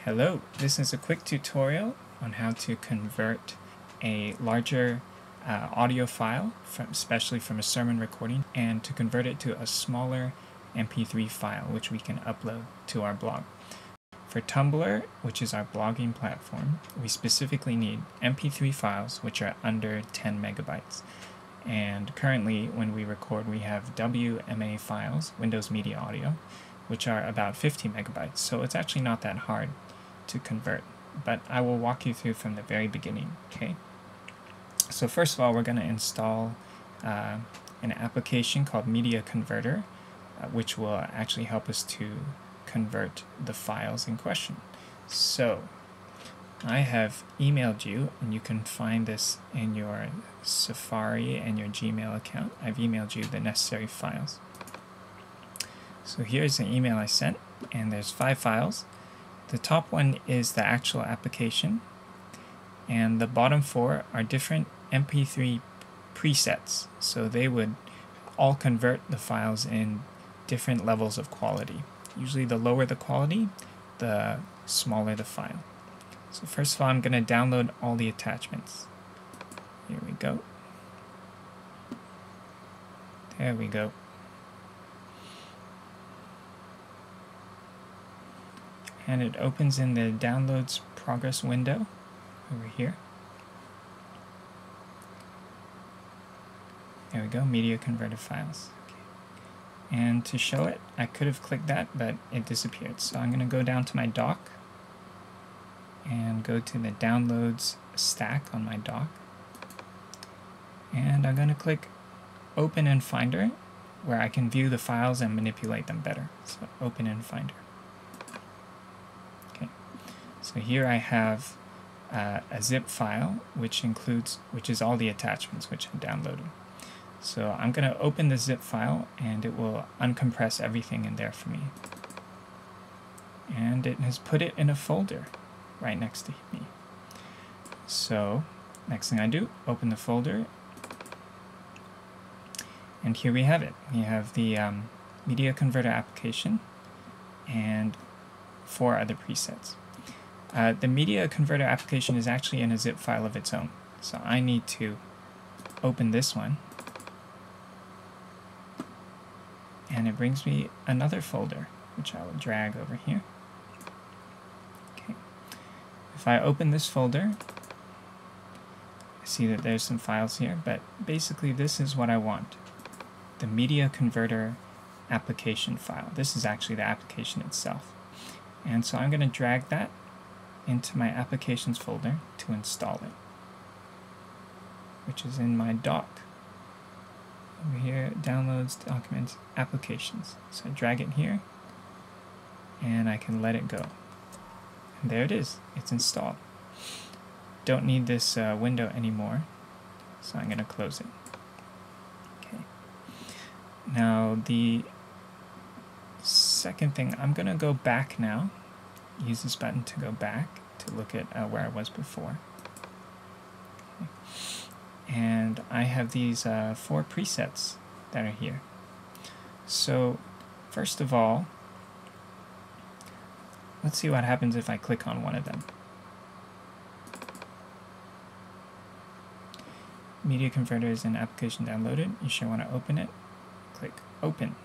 Hello, this is a quick tutorial on how to convert a larger audio file, especially from a sermon recording, and to convert it to a smaller MP3 file, which we can upload to our blog. For Tumblr, which is our blogging platform, we specifically need MP3 files which are under 10 megabytes. And currently, when we record, we have WMA files, Windows Media Audio, which are about 50 megabytes. So it's actually not that hard to convert, but I will walk you through from the very beginning, okay? So first of all, we're going to install an application called Media Converter, which will actually help us to convert the files in question. So I have emailed you, and you can find this in your Safari and your Gmail account. I've emailed you the necessary files. So here's the email I sent, and there's 5 files. The top one is the actual application, and the bottom 4 are different MP3 presets. So they would all convert the files in different levels of quality. Usually the lower the quality, the smaller the file. So first of all, I'm going to download all the attachments. Here we go. There we go. And it opens in the downloads progress window over here. There we go, media converted files. Okay. And to show it, I could have clicked that, but it disappeared. So I'm going to go down to my dock and go to the downloads stack on my dock. And I'm going to click Open in Finder, where I can view the files and manipulate them better. So Open in Finder. So here I have a zip file, which is all the attachments which I downloaded. So I'm going to open the zip file, and it will uncompress everything in there for me. And it has put it in a folder right next to me. So next thing I do, open the folder, and here we have it. We have the Media Converter application and 4 other presets. The Media Converter application is actually in a zip file of its own. So I need to open this one, and it brings me another folder, which I will drag over here. Okay. If I open this folder, I see that there's some files here, but basically this is what I want. The Media Converter application file. This is actually the application itself. And so I'm going to drag that into my applications folder to install it, which is in my dock. Over here, downloads, documents, applications. So I drag it here, and I can let it go. And there it is, it's installed. Don't need this window anymore, so I'm going to close it. Okay. Now the second thing, I'm going to go back now. Use this button to go back to look at where I was before. Okay. And I have these 4 presets that are here. So first of all, let's see what happens if I click on one of them. Media Converter is an application downloaded. You should want to open it. Click Open.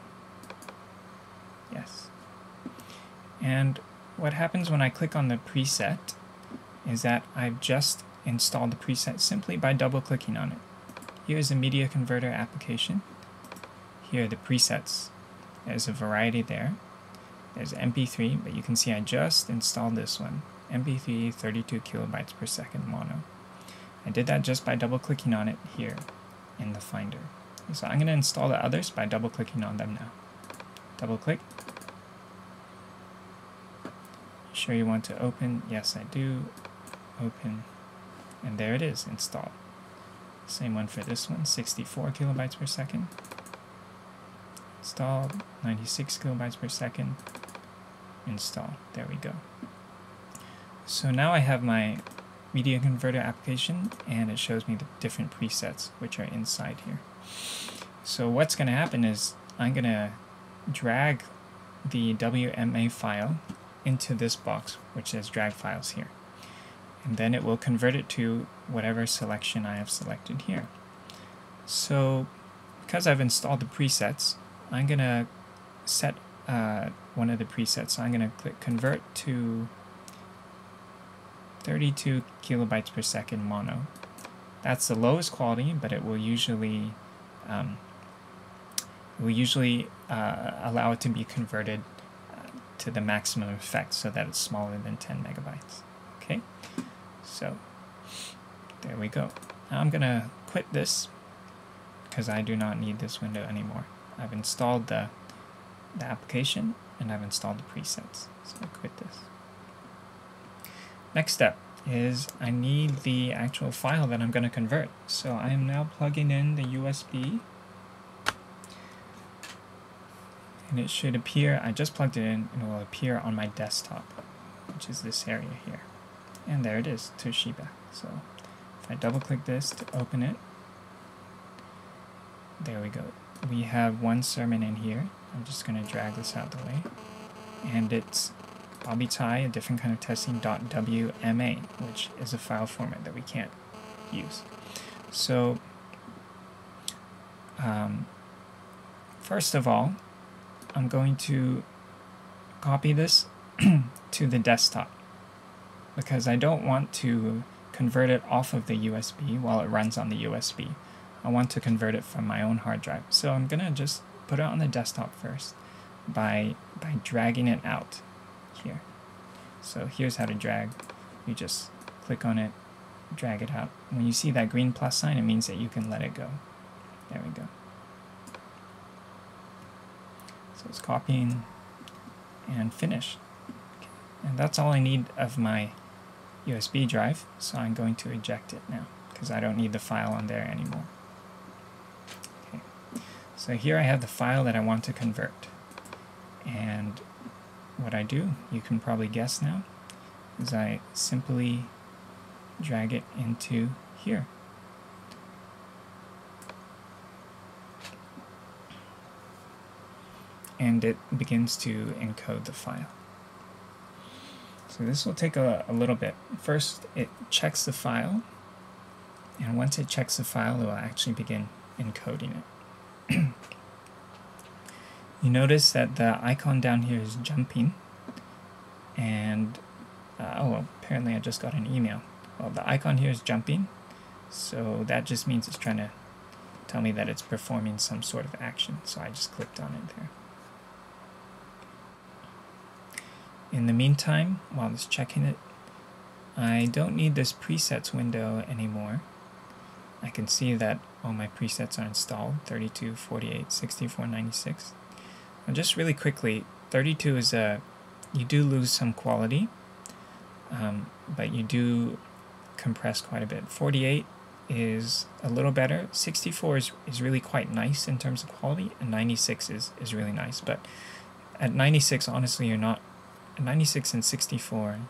Yes. And what happens when I click on the preset is that I've just installed the preset simply by double-clicking on it. Here's the Media Converter application. Here are the presets. There's a variety there. There's MP3, but you can see I just installed this one. MP3 32 kilobytes per second mono. I did that just by double-clicking on it here in the Finder. So I'm going to install the others by double-clicking on them now. Double-click. Sure you want to open? Yes, I do. Open, and there it is, installed. Same one for this one, 64 kilobytes per second. Installed, 96 kilobytes per second. Install. There we go. So now I have my Media Converter application, and it shows me the different presets which are inside here. So what's going to happen is I'm going to drag the WMA file into this box, which says drag files here. And then it will convert it to whatever selection I have selected here. So because I've installed the presets, I'm going to set one of the presets. So I'm going to click convert to 32 kilobytes per second mono. That's the lowest quality, but it will usually allow it to be converted to the maximum effect so that it's smaller than 10 megabytes. Okay, so there we go. Now I'm going to quit this because I do not need this window anymore. I've installed the application and I've installed the presets. So I'll quit this. Next step is I need the actual file that I'm going to convert. So I am now plugging in the USB. And it should appear, I just plugged it in, and it will appear on my desktop, which is this area here. And there it is, Toshiba. So if I double click this to open it, there we go. We have one sermon in here. I'm just going to drag this out the way. And it's Bobby Tie, a different kind of testing .wma, which is a file format that we can't use. So first of all, I'm going to copy this to the desktop because I don't want to convert it off of the USB while it runs on the USB. I want to convert it from my own hard drive. So I'm going to just put it on the desktop first by dragging it out here. So here's how to drag. You just click on it, drag it out. When you see that green plus sign, it means that you can let it go. There we go. So it's copying and finish. Okay. And that's all I need of my USB drive, so I'm going to eject it now because I don't need the file on there anymore. Okay. So here I have the file that I want to convert. And what I do, you can probably guess now, is I simply drag it into here. And it begins to encode the file. So this will take a little bit. First, it checks the file, and once it checks the file, it will actually begin encoding it. You notice that the icon down here is jumping, and oh, well, apparently I just got an email. Well, the icon here is jumping, so that just means it's trying to tell me that it's performing some sort of action, so I just clicked on it there. In the meantime, while it's checking it, I don't need this presets window anymore. I can see that all my presets are installed, 32, 48, 64, 96. And just really quickly, 32 is you do lose some quality, but you do compress quite a bit. 48 is a little better. 64 is really quite nice in terms of quality, and 96 is really nice. But at 96, honestly, you're not. 96 and 64,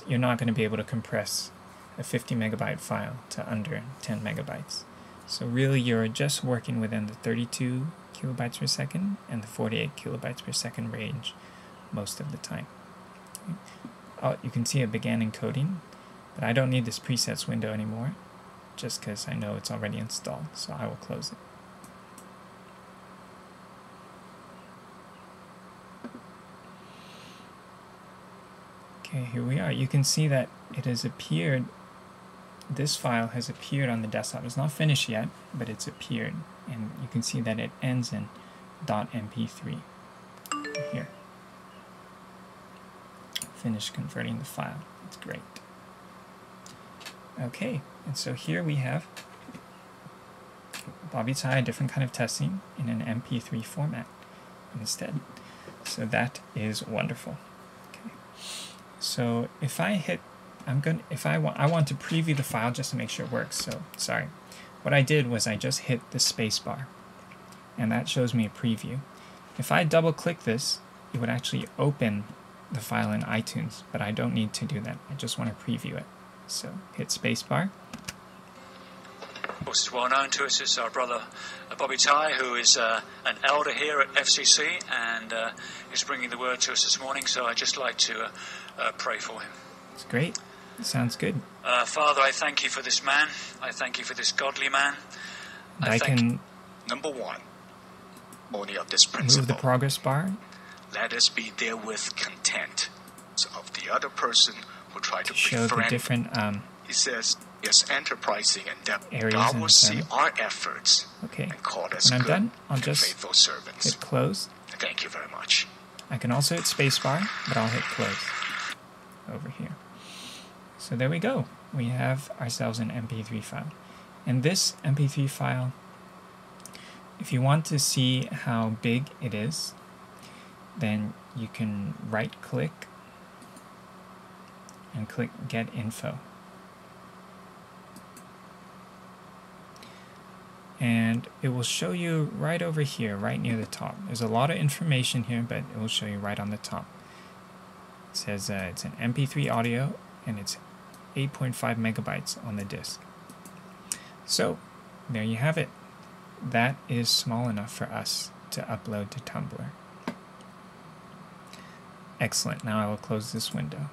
you're not going to be able to compress a 50 megabyte file to under 10 megabytes. So really you're just working within the 32 kilobytes per second and the 48 kilobytes per second range most of the time. Oh, you can see it began encoding, but I don't need this presets window anymore just because I know it's already installed, so I will close it. Okay, here we are. You can see that it has appeared, this file has appeared on the desktop. It's not finished yet, but it's appeared. And you can see that it ends in .mp3 here. Finish converting the file. That's great. Okay, and so here we have Bobby Tie, a different kind of testing in an MP3 format instead. So that is wonderful. So if I hit, I want to preview the file just to make sure it works. So sorry, what I did was I just hit the space bar, and that shows me a preview. If I double click this, it would actually open the file in iTunes, but I don't need to do that. I just want to preview it. So hit space bar, Of course, it's well known to us is our brother Bobby Tai, who is an elder here at FCC and is bringing the word to us this morning. So I'd just like to pray for him. It's great. Sounds good. Father, I thank you for this man. I thank you for this godly man. I can Number one, only of this principle. move the progress bar Let us be therewith content. So of the other person who tried to show the befriend, different he says, yes, enterprising and that areas God in will the see sermon. our efforts Okay. and call us When I'm good done, I'll and just faithful servants. hit close. Thank you very much. I can also hit spacebar, but I'll hit close over here. So there we go. We have ourselves an MP3 file. And this MP3 file, if you want to see how big it is, then you can right click and click Get Info. And it will show you right over here, right near the top. There's a lot of information here, but it will show you right on the top. It says it's an MP3 audio, and it's 8.5 megabytes on the disk. So, there you have it. That is small enough for us to upload to Tumblr. Excellent. Now I will close this window.